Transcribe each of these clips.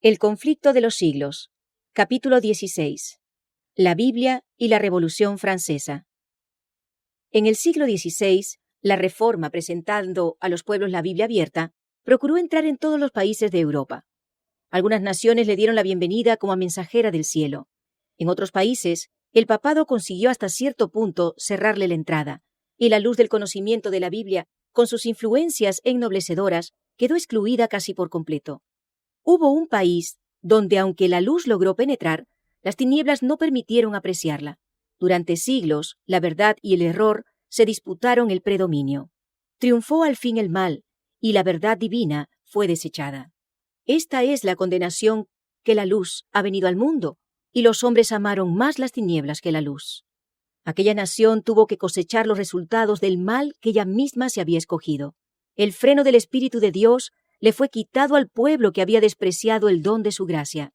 El conflicto de los siglos. Capítulo 16. La Biblia y la Revolución Francesa. En el siglo XVI, la Reforma, presentando a los pueblos la Biblia abierta, procuró entrar en todos los países de Europa. Algunas naciones le dieron la bienvenida como a mensajera del cielo. En otros países, el papado consiguió hasta cierto punto cerrarle la entrada, y la luz del conocimiento de la Biblia, con sus influencias ennoblecedoras, quedó excluida casi por completo. Hubo un país donde, aunque la luz logró penetrar, las tinieblas no permitieron apreciarla. Durante siglos, la verdad y el error se disputaron el predominio. Triunfó al fin el mal, y la verdad divina fue desechada. Esta es la condenación, que la luz ha venido al mundo, y los hombres amaron más las tinieblas que la luz. Aquella nación tuvo que cosechar los resultados del mal que ella misma se había escogido. El freno del Espíritu de Dios le fue quitado al pueblo que había despreciado el don de su gracia.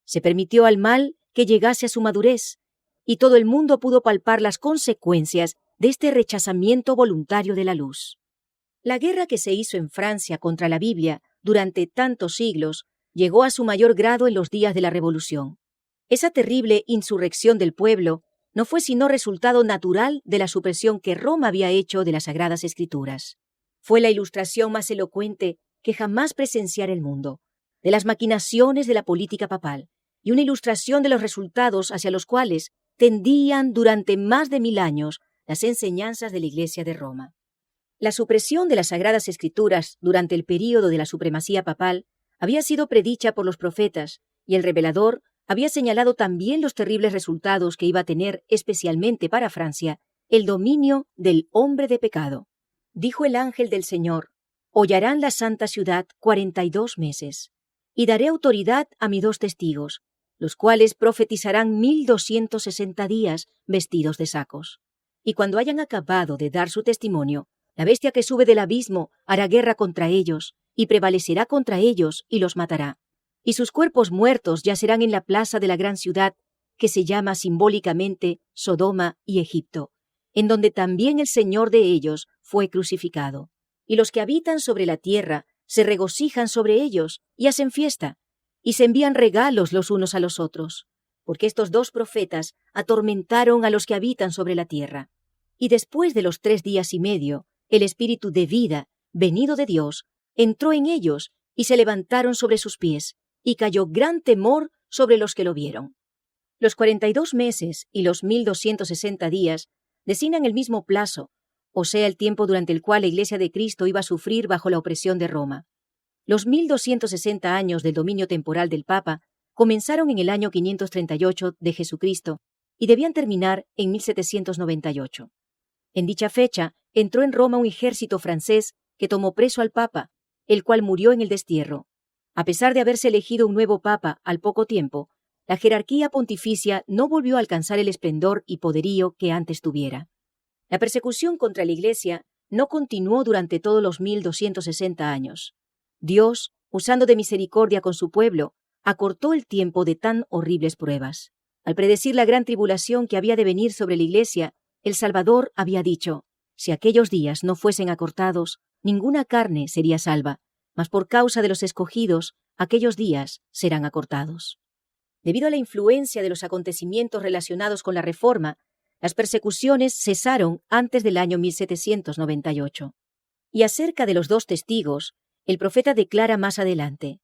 Se permitió al mal que llegase a su madurez, y todo el mundo pudo palpar las consecuencias de este rechazamiento voluntario de la luz. La guerra que se hizo en Francia contra la Biblia durante tantos siglos llegó a su mayor grado en los días de la Revolución. Esa terrible insurrección del pueblo no fue sino resultado natural de la supresión que Roma había hecho de las Sagradas Escrituras. Fue la ilustración más elocuente que jamás presenciara el mundo, de las maquinaciones de la política papal, y una ilustración de los resultados hacia los cuales tendían durante más de 1000 años las enseñanzas de la Iglesia de Roma. La supresión de las Sagradas Escrituras durante el período de la supremacía papal había sido predicha por los profetas, y el revelador había señalado también los terribles resultados que iba a tener especialmente para Francia el dominio del hombre de pecado. Dijo el ángel del Señor: hollarán la santa ciudad 42 meses, y daré autoridad a mis 2 testigos, los cuales profetizarán 1260 días vestidos de sacos. Y cuando hayan acabado de dar su testimonio, la bestia que sube del abismo hará guerra contra ellos, y prevalecerá contra ellos y los matará. Y sus cuerpos muertos yacerán en la plaza de la gran ciudad, que se llama simbólicamente Sodoma y Egipto, en donde también el Señor de ellos fue crucificado. Y los que habitan sobre la tierra se regocijan sobre ellos y hacen fiesta, y se envían regalos los unos a los otros, porque estos 2 profetas atormentaron a los que habitan sobre la tierra. Y después de los 3 días y medio, el Espíritu de vida, venido de Dios, entró en ellos, y se levantaron sobre sus pies, y cayó gran temor sobre los que lo vieron. Los 42 meses y los 1260 días designan el mismo plazo, o sea, el tiempo durante el cual la Iglesia de Cristo iba a sufrir bajo la opresión de Roma. Los 1260 años del dominio temporal del Papa comenzaron en el año 538 de Jesucristo y debían terminar en 1798. En dicha fecha entró en Roma un ejército francés que tomó preso al Papa, el cual murió en el destierro. A pesar de haberse elegido un nuevo Papa al poco tiempo, la jerarquía pontificia no volvió a alcanzar el esplendor y poderío que antes tuviera. La persecución contra la Iglesia no continuó durante todos los 1260 años. Dios, usando de misericordia con su pueblo, acortó el tiempo de tan horribles pruebas. Al predecir la gran tribulación que había de venir sobre la Iglesia, el Salvador había dicho: si aquellos días no fuesen acortados, ninguna carne sería salva, mas por causa de los escogidos, aquellos días serán acortados. Debido a la influencia de los acontecimientos relacionados con la Reforma, las persecuciones cesaron antes del año 1798. Y acerca de los 2 testigos, el profeta declara más adelante: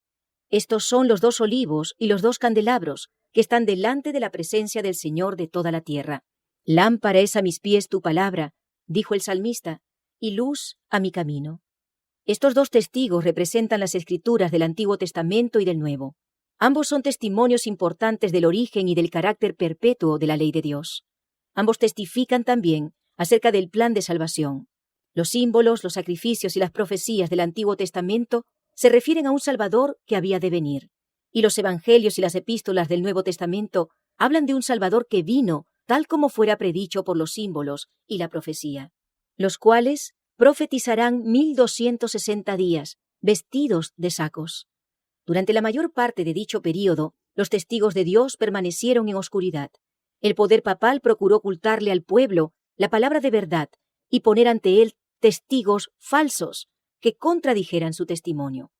estos son los 2 olivos y los 2 candelabros que están delante de la presencia del Señor de toda la tierra. Lámpara es a mis pies tu palabra, dijo el salmista, y luz a mi camino. Estos 2 testigos representan las Escrituras del Antiguo Testamento y del Nuevo. Ambos son testimonios importantes del origen y del carácter perpetuo de la ley de Dios. Ambos testifican también acerca del plan de salvación. Los símbolos, los sacrificios y las profecías del Antiguo Testamento se refieren a un Salvador que había de venir, y los evangelios y las epístolas del Nuevo Testamento hablan de un Salvador que vino tal como fuera predicho por los símbolos y la profecía, los cuales profetizarán 1260 días, vestidos de sacos. Durante la mayor parte de dicho período, los testigos de Dios permanecieron en oscuridad. El poder papal procuró ocultarle al pueblo la palabra de verdad y poner ante él testigos falsos que contradijeran su testimonio.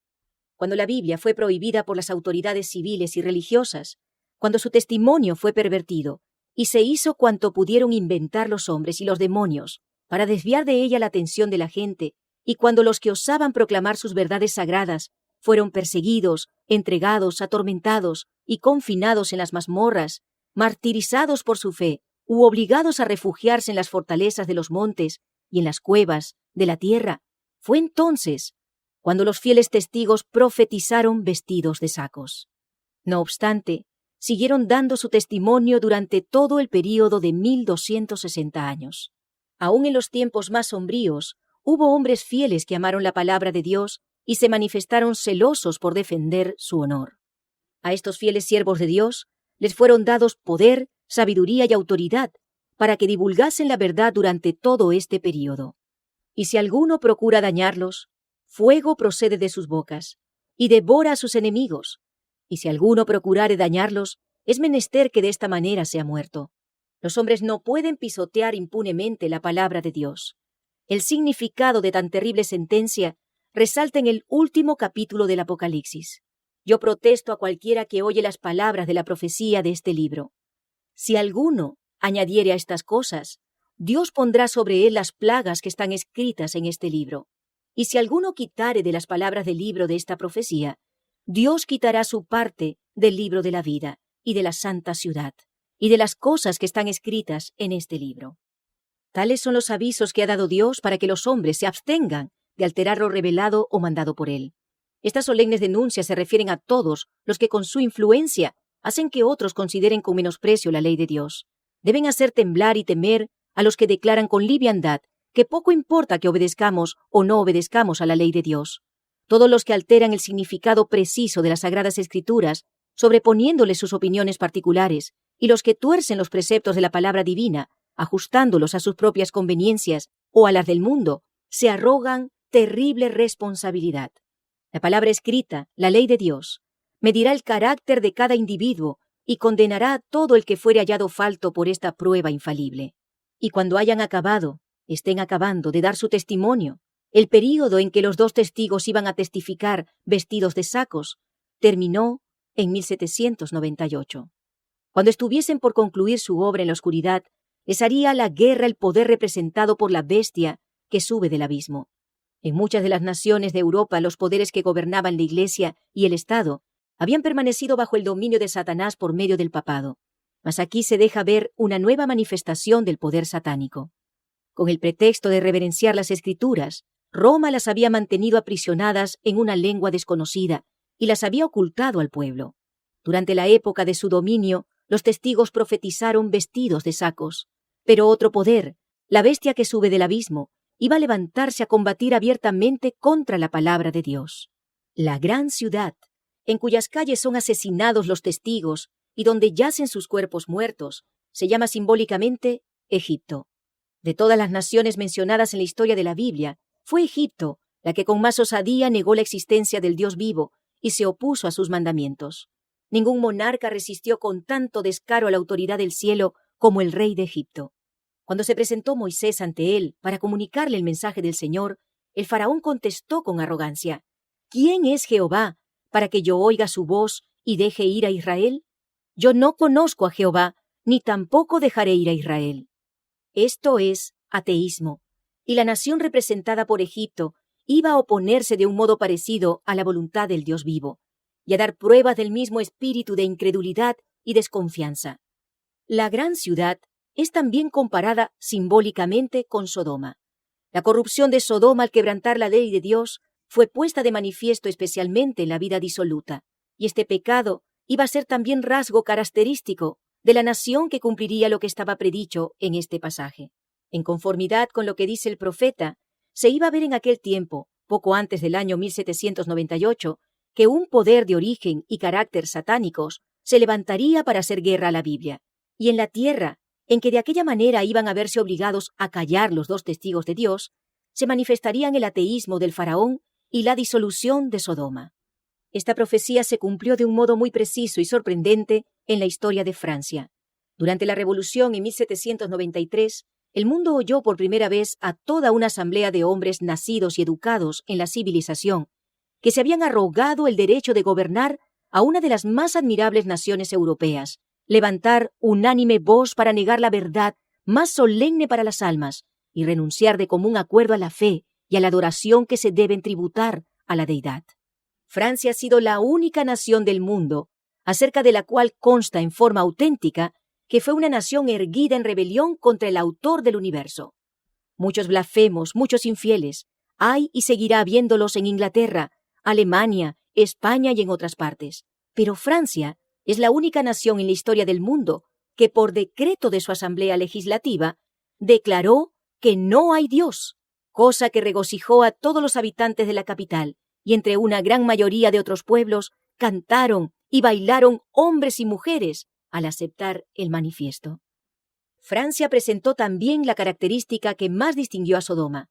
cuando la Biblia fue prohibida por las autoridades civiles y religiosas, cuando su testimonio fue pervertido, y se hizo cuanto pudieron inventar los hombres y los demonios para desviar de ella la atención de la gente, y cuando los que osaban proclamar sus verdades sagradas fueron perseguidos, entregados, atormentados y confinados en las mazmorras, martirizados por su fe, u obligados a refugiarse en las fortalezas de los montes y en las cuevas de la tierra, fue entonces cuando los fieles testigos profetizaron vestidos de sacos. No obstante, siguieron dando su testimonio durante todo el período de 1260 años. Aún en los tiempos más sombríos, hubo hombres fieles que amaron la palabra de Dios y se manifestaron celosos por defender su honor. A estos fieles siervos de Dios les fueron dados poder, sabiduría y autoridad para que divulgasen la verdad durante todo este período. Y si alguno procura dañarlos, fuego procede de sus bocas y devora a sus enemigos. Y si alguno procurare dañarlos, es menester que de esta manera sea muerto. Los hombres no pueden pisotear impunemente la palabra de Dios. El significado de tan terrible sentencia resalta en el último capítulo del Apocalipsis. Yo protesto a cualquiera que oye las palabras de la profecía de este libro. Si alguno añadiere a estas cosas, Dios pondrá sobre él las plagas que están escritas en este libro. Y si alguno quitare de las palabras del libro de esta profecía, Dios quitará su parte del libro de la vida y de la santa ciudad, y de las cosas que están escritas en este libro. Tales son los avisos que ha dado Dios para que los hombres se abstengan de alterar lo revelado o mandado por Él. Estas solemnes denuncias se refieren a todos los que con su influencia hacen que otros consideren con menosprecio la ley de Dios. Deben hacer temblar y temer a los que declaran con liviandad que poco importa que obedezcamos o no obedezcamos a la ley de Dios. Todos los que alteran el significado preciso de las Sagradas Escrituras, sobreponiéndole sus opiniones particulares, y los que tuercen los preceptos de la palabra divina, ajustándolos a sus propias conveniencias o a las del mundo, se arrogan terrible responsabilidad. La palabra escrita, la ley de Dios, medirá el carácter de cada individuo y condenará a todo el que fuere hallado falto por esta prueba infalible. Y cuando estén acabando de dar su testimonio, el período en que los dos testigos iban a testificar vestidos de sacos terminó en 1798. Cuando estuviesen por concluir su obra en la oscuridad, les haría la guerra el poder representado por la bestia que sube del abismo. En muchas de las naciones de Europa, los poderes que gobernaban la Iglesia y el Estado habían permanecido bajo el dominio de Satanás por medio del papado. Mas aquí se deja ver una nueva manifestación del poder satánico. Con el pretexto de reverenciar las Escrituras, Roma las había mantenido aprisionadas en una lengua desconocida y las había ocultado al pueblo. Durante la época de su dominio, los testigos profetizaron vestidos de sacos. Pero otro poder, la bestia que sube del abismo, iba a levantarse a combatir abiertamente contra la palabra de Dios. La gran ciudad, en cuyas calles son asesinados los testigos y donde yacen sus cuerpos muertos, se llama simbólicamente Egipto. De todas las naciones mencionadas en la historia de la Biblia, fue Egipto la que con más osadía negó la existencia del Dios vivo y se opuso a sus mandamientos. Ningún monarca resistió con tanto descaro a la autoridad del cielo como el rey de Egipto. Cuando se presentó Moisés ante él para comunicarle el mensaje del Señor, el faraón contestó con arrogancia: ¿Quién es Jehová para que yo oiga su voz y deje ir a Israel? Yo no conozco a Jehová, ni tampoco dejaré ir a Israel. Esto es ateísmo, y la nación representada por Egipto iba a oponerse de un modo parecido a la voluntad del Dios vivo, y a dar pruebas del mismo espíritu de incredulidad y desconfianza. La gran ciudad es también comparada simbólicamente con Sodoma. La corrupción de Sodoma al quebrantar la ley de Dios fue puesta de manifiesto especialmente en la vida disoluta, y este pecado iba a ser también rasgo característico de la nación que cumpliría lo que estaba predicho en este pasaje. En conformidad con lo que dice el profeta, se iba a ver en aquel tiempo, poco antes del año 1798, que un poder de origen y carácter satánicos se levantaría para hacer guerra a la Biblia, y en la tierra, en que de aquella manera iban a verse obligados a callar los dos testigos de Dios, se manifestarían el ateísmo del faraón y la disolución de Sodoma. Esta profecía se cumplió de un modo muy preciso y sorprendente en la historia de Francia. Durante la Revolución en 1793, el mundo oyó por primera vez a toda una asamblea de hombres nacidos y educados en la civilización, que se habían arrogado el derecho de gobernar a una de las más admirables naciones europeas, levantar unánime voz para negar la verdad más solemne para las almas y renunciar de común acuerdo a la fe y a la adoración que se deben tributar a la deidad. Francia ha sido la única nación del mundo acerca de la cual consta en forma auténtica que fue una nación erguida en rebelión contra el autor del universo. Muchos blasfemos, muchos infieles, hay y seguirá habiéndolos en Inglaterra, Alemania, España y en otras partes. Pero Francia es la única nación en la historia del mundo que por decreto de su Asamblea Legislativa declaró que no hay Dios, cosa que regocijó a todos los habitantes de la capital, y entre una gran mayoría de otros pueblos cantaron y bailaron hombres y mujeres al aceptar el manifiesto. Francia presentó también la característica que más distinguió a Sodoma.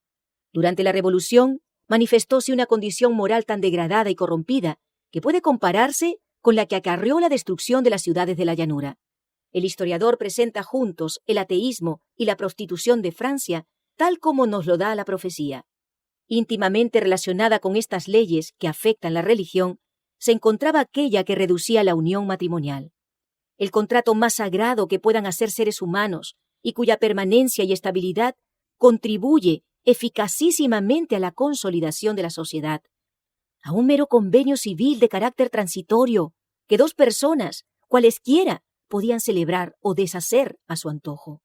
Durante la Revolución manifestóse una condición moral tan degradada y corrompida que puede compararse con la que acarreó la destrucción de las ciudades de la llanura. El historiador presenta juntos el ateísmo y la prostitución de Francia tal como nos lo da la profecía. Íntimamente relacionada con estas leyes que afectan la religión, se encontraba aquella que reducía la unión matrimonial. El contrato más sagrado que puedan hacer seres humanos y cuya permanencia y estabilidad contribuye eficacísimamente a la consolidación de la sociedad. A un mero convenio civil de carácter transitorio que dos personas, cualesquiera, podían celebrar o deshacer a su antojo.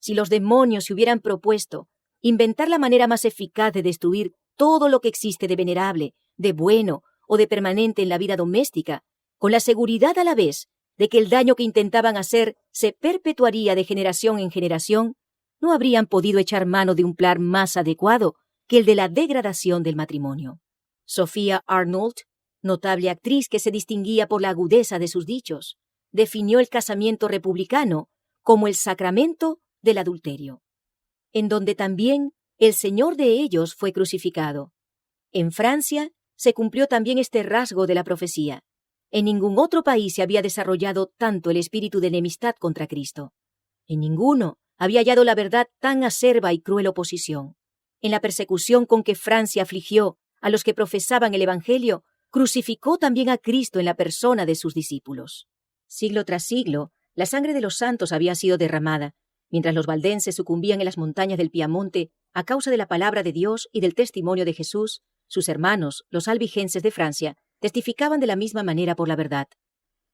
Si los demonios se hubieran propuesto inventar la manera más eficaz de destruir todo lo que existe de venerable, de bueno o de permanente en la vida doméstica, con la seguridad a la vez de que el daño que intentaban hacer se perpetuaría de generación en generación, no habrían podido echar mano de un plan más adecuado que el de la degradación del matrimonio. Sophia Arnold, notable actriz que se distinguía por la agudeza de sus dichos, definió el casamiento republicano como el sacramento del adulterio, en donde también el Señor de ellos fue crucificado. En Francia se cumplió también este rasgo de la profecía. En ningún otro país se había desarrollado tanto el espíritu de enemistad contra Cristo. En ninguno había hallado la verdad tan acerba y cruel oposición. En la persecución con que Francia afligió a los que profesaban el Evangelio, crucificó también a Cristo en la persona de sus discípulos. Siglo tras siglo, la sangre de los santos había sido derramada, mientras los valdenses sucumbían en las montañas del Piamonte a causa de la palabra de Dios y del testimonio de Jesús. Sus hermanos, los albigenses de Francia, testificaban de la misma manera por la verdad.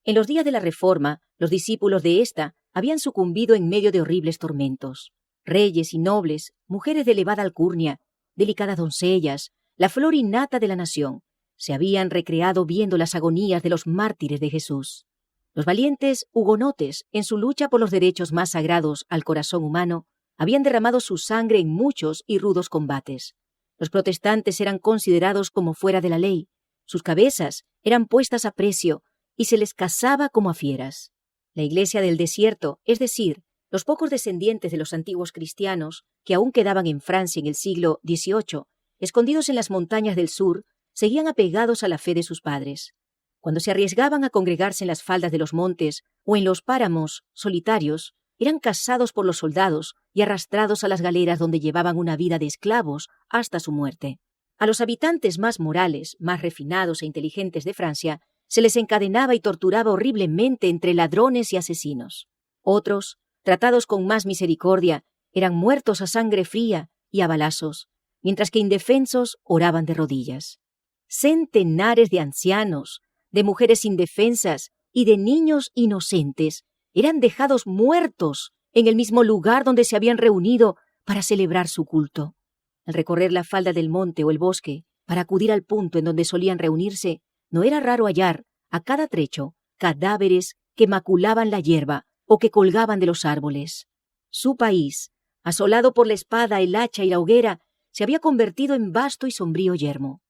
En los días de la Reforma, los discípulos de ésta habían sucumbido en medio de horribles tormentos. Reyes y nobles, mujeres de elevada alcurnia, delicadas doncellas, la flor innata de la nación, se habían recreado viendo las agonías de los mártires de Jesús. Los valientes hugonotes, en su lucha por los derechos más sagrados al corazón humano, habían derramado su sangre en muchos y rudos combates. Los protestantes eran considerados como fuera de la ley, sus cabezas eran puestas a precio y se les cazaba como a fieras. La Iglesia del desierto, es decir, los pocos descendientes de los antiguos cristianos que aún quedaban en Francia en el siglo XVIII, escondidos en las montañas del sur, seguían apegados a la fe de sus padres. Cuando se arriesgaban a congregarse en las faldas de los montes o en los páramos solitarios, eran cazados por los soldados y arrastrados a las galeras donde llevaban una vida de esclavos hasta su muerte. A los habitantes más morales, más refinados e inteligentes de Francia, se les encadenaba y torturaba horriblemente entre ladrones y asesinos. Otros, tratados con más misericordia, eran muertos a sangre fría y a balazos, mientras que indefensos oraban de rodillas. Centenares de ancianos, de mujeres indefensas y de niños inocentes eran dejados muertos en el mismo lugar donde se habían reunido para celebrar su culto. Al recorrer la falda del monte o el bosque, para acudir al punto en donde solían reunirse, no era raro hallar, a cada trecho, cadáveres que maculaban la hierba o que colgaban de los árboles. Su país, asolado por la espada, el hacha y la hoguera, se había convertido en vasto y sombrío yermo.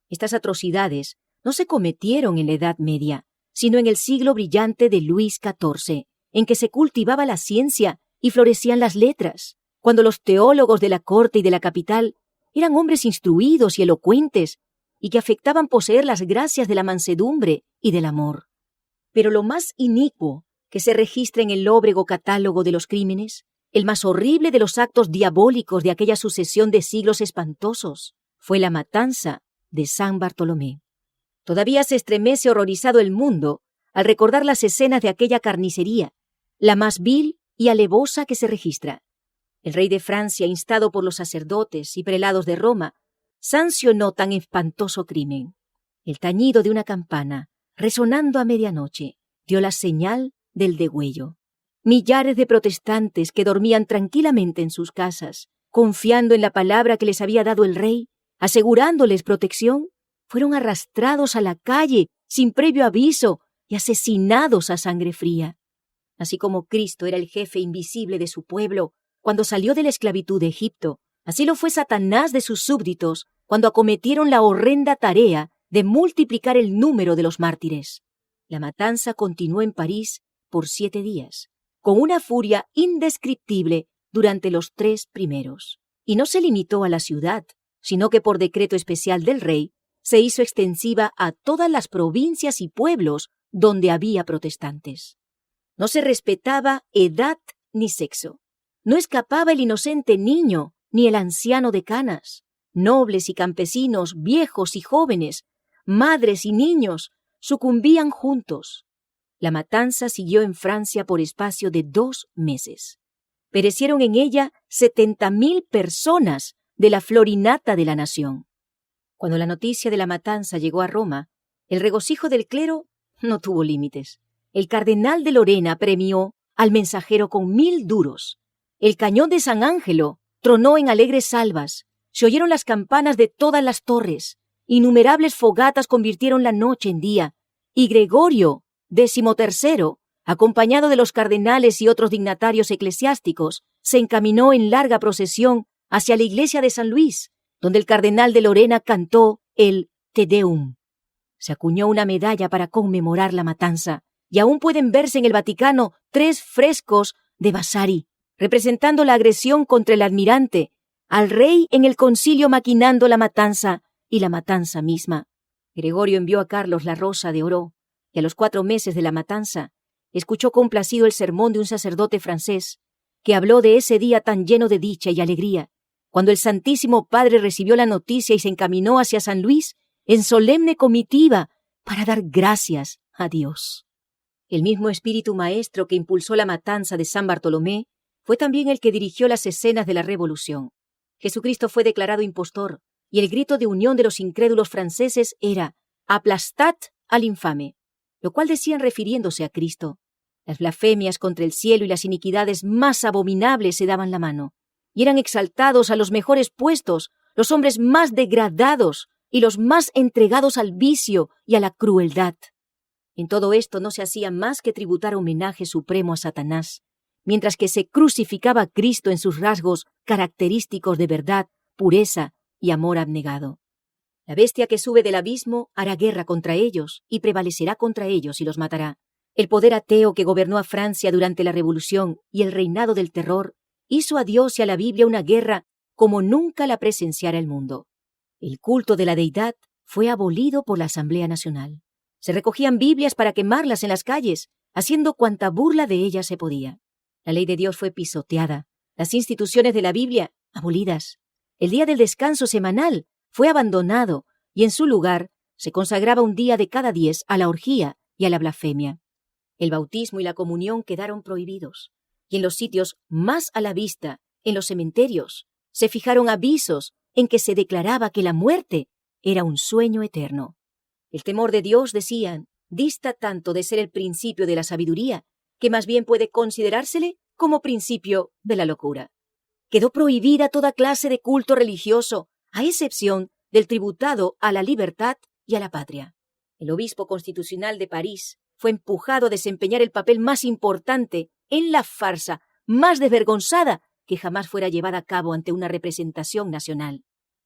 Estas atrocidades no se cometieron en la Edad Media, sino en el siglo brillante de Luis XIV, en que se cultivaba la ciencia y florecían las letras, cuando los teólogos de la corte y de la capital eran hombres instruidos y elocuentes, y que afectaban poseer las gracias de la mansedumbre y del amor. Pero lo más inicuo que se registra en el lóbrego catálogo de los crímenes, el más horrible de los actos diabólicos de aquella sucesión de siglos espantosos, fue la matanza de San Bartolomé. Todavía se estremece horrorizado el mundo al recordar las escenas de aquella carnicería, la más vil y alevosa que se registra. El rey de Francia, instado por los sacerdotes y prelados de Roma, sancionó tan espantoso crimen. El tañido de una campana, resonando a medianoche, dio la señal del degüello. Millares de protestantes que dormían tranquilamente en sus casas, confiando en la palabra que les había dado el rey, asegurándoles protección, fueron arrastrados a la calle sin previo aviso y asesinados a sangre fría. Así como Cristo era el jefe invisible de su pueblo cuando salió de la esclavitud de Egipto, así lo fue Satanás de sus súbditos cuando acometieron la horrenda tarea de multiplicar el número de los mártires. La matanza continuó en París por 7 días, con una furia indescriptible durante los 3 primeros. Y no se limitó a la ciudad, sino que por decreto especial del rey se hizo extensiva a todas las provincias y pueblos donde había protestantes. No se respetaba edad ni sexo. No escapaba el inocente niño ni el anciano de canas. Nobles y campesinos, viejos y jóvenes, madres y niños, sucumbían juntos. La matanza siguió en Francia por espacio de 2 meses. Perecieron en ella 70.000 personas de la florinata de la nación. Cuando la noticia de la matanza llegó a Roma, el regocijo del clero no tuvo límites. El cardenal de Lorena premió al mensajero con 1.000 duros. El cañón de San Ángelo tronó en alegres salvas. Se oyeron las campanas de todas las torres. Innumerables fogatas convirtieron la noche en día. Y Gregorio, 13º, acompañado de los cardenales y otros dignatarios eclesiásticos, se encaminó en larga procesión hacia la iglesia de San Luis, donde el cardenal de Lorena cantó el Te Deum. Se acuñó una medalla para conmemorar la matanza, y aún pueden verse en el Vaticano 3 frescos de Vasari, representando la agresión contra el almirante, al rey en el concilio maquinando la matanza y la matanza misma. Gregorio envió a Carlos la rosa de oro, y a los 4 meses de la matanza, escuchó complacido el sermón de un sacerdote francés, que habló de ese día tan lleno de dicha y alegría, cuando el Santísimo Padre recibió la noticia y se encaminó hacia San Luis en solemne comitiva para dar gracias a Dios. El mismo espíritu maestro que impulsó la matanza de San Bartolomé fue también el que dirigió las escenas de la Revolución. Jesucristo fue declarado impostor, y el grito de unión de los incrédulos franceses era «Aplastad al infame», lo cual decían refiriéndose a Cristo. Las blasfemias contra el cielo y las iniquidades más abominables se daban la mano, y eran exaltados a los mejores puestos los hombres más degradados y los más entregados al vicio y a la crueldad. En todo esto no se hacía más que tributar homenaje supremo a Satanás, mientras que se crucificaba a Cristo en sus rasgos característicos de verdad, pureza y amor abnegado. La bestia que sube del abismo hará guerra contra ellos y prevalecerá contra ellos y los matará. El poder ateo que gobernó a Francia durante la Revolución y el reinado del terror hizo a Dios y a la Biblia una guerra como nunca la presenciara el mundo. El culto de la deidad fue abolido por la Asamblea Nacional. Se recogían Biblias para quemarlas en las calles, haciendo cuanta burla de ellas se podía. La ley de Dios fue pisoteada, las instituciones de la Biblia abolidas. El día del descanso semanal fue abandonado y en su lugar se consagraba un día de cada 10 a la orgía y a la blasfemia. El bautismo y la comunión quedaron prohibidos, y en los sitios más a la vista, en los cementerios, se fijaron avisos en que se declaraba que la muerte era un sueño eterno. El temor de Dios, decían, dista tanto de ser el principio de la sabiduría, que más bien puede considerársele como principio de la locura. Quedó prohibida toda clase de culto religioso, a excepción del tributado a la libertad y a la patria. El obispo constitucional de París fue empujado a desempeñar el papel más importante en la farsa más desvergonzada que jamás fuera llevada a cabo ante una representación nacional.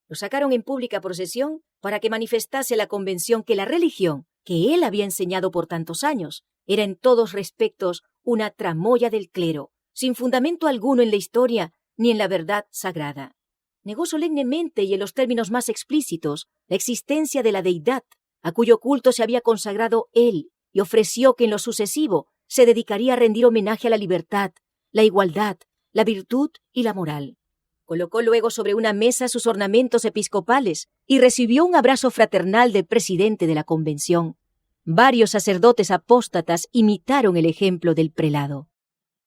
Lo sacaron en pública procesión para que manifestase la convención que la religión, que él había enseñado por tantos años, era en todos respectos una tramoya del clero, sin fundamento alguno en la historia ni en la verdad sagrada. Negó solemnemente y en los términos más explícitos la existencia de la deidad, a cuyo culto se había consagrado él, y ofreció que en lo sucesivo se dedicaría a rendir homenaje a la libertad, la igualdad, la virtud y la moral. Colocó luego sobre una mesa sus ornamentos episcopales y recibió un abrazo fraternal del presidente de la convención. Varios sacerdotes apóstatas imitaron el ejemplo del prelado.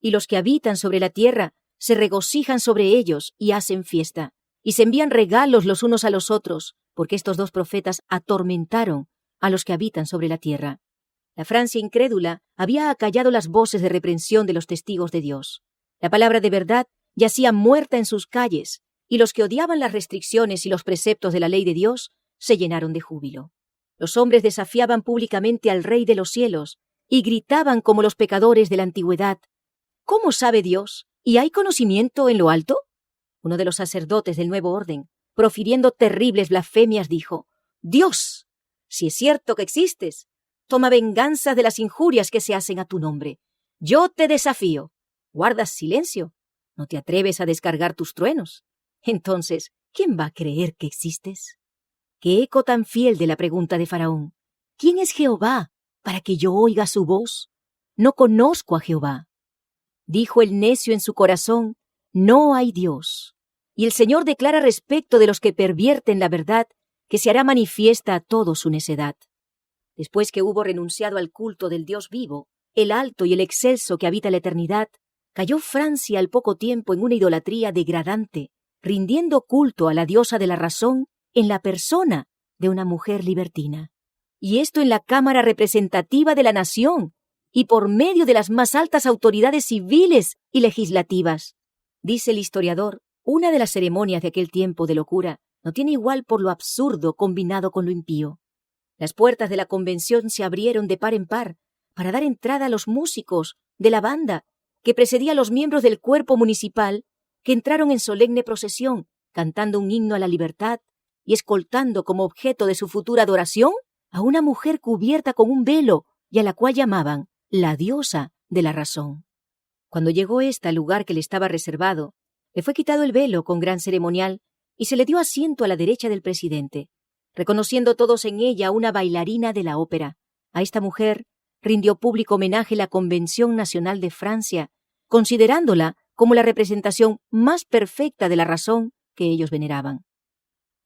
Y los que habitan sobre la tierra se regocijan sobre ellos y hacen fiesta, y se envían regalos los unos a los otros, porque estos dos profetas atormentaron a los que habitan sobre la tierra. La Francia incrédula había acallado las voces de reprensión de los testigos de Dios. La palabra de verdad yacía muerta en sus calles, y los que odiaban las restricciones y los preceptos de la ley de Dios se llenaron de júbilo. Los hombres desafiaban públicamente al Rey de los cielos y gritaban como los pecadores de la antigüedad: ¿Cómo sabe Dios? ¿Y hay conocimiento en lo alto? Uno de los sacerdotes del nuevo orden, profiriendo terribles blasfemias, dijo: Dios, si es cierto que existes, toma venganza de las injurias que se hacen a tu nombre. Yo te desafío. ¿Guardas silencio? ¿No te atreves a descargar tus truenos? Entonces, ¿quién va a creer que existes? Qué eco tan fiel de la pregunta de Faraón: ¿quién es Jehová para que yo oiga su voz? No conozco a Jehová. Dijo el necio en su corazón: no hay Dios. Y el Señor declara respecto de los que pervierten la verdad, que se hará manifiesta a todos su necedad. Después que hubo renunciado al culto del Dios vivo, el alto y el excelso que habita la eternidad, cayó Francia al poco tiempo en una idolatría degradante, rindiendo culto a la diosa de la razón en la persona de una mujer libertina. Y esto en la Cámara representativa de la nación y por medio de las más altas autoridades civiles y legislativas. Dice el historiador, una de las ceremonias de aquel tiempo de locura no tiene igual por lo absurdo combinado con lo impío. Las puertas de la convención se abrieron de par en par para dar entrada a los músicos de la banda que precedía a los miembros del cuerpo municipal, que entraron en solemne procesión, cantando un himno a la libertad y escoltando como objeto de su futura adoración a una mujer cubierta con un velo y a la cual llamaban la diosa de la razón. Cuando llegó ésta al lugar que le estaba reservado, le fue quitado el velo con gran ceremonial y se le dio asiento a la derecha del presidente, reconociendo todos en ella una bailarina de la ópera. A esta mujer rindió público homenaje la Convención Nacional de Francia, considerándola como la representación más perfecta de la razón que ellos veneraban.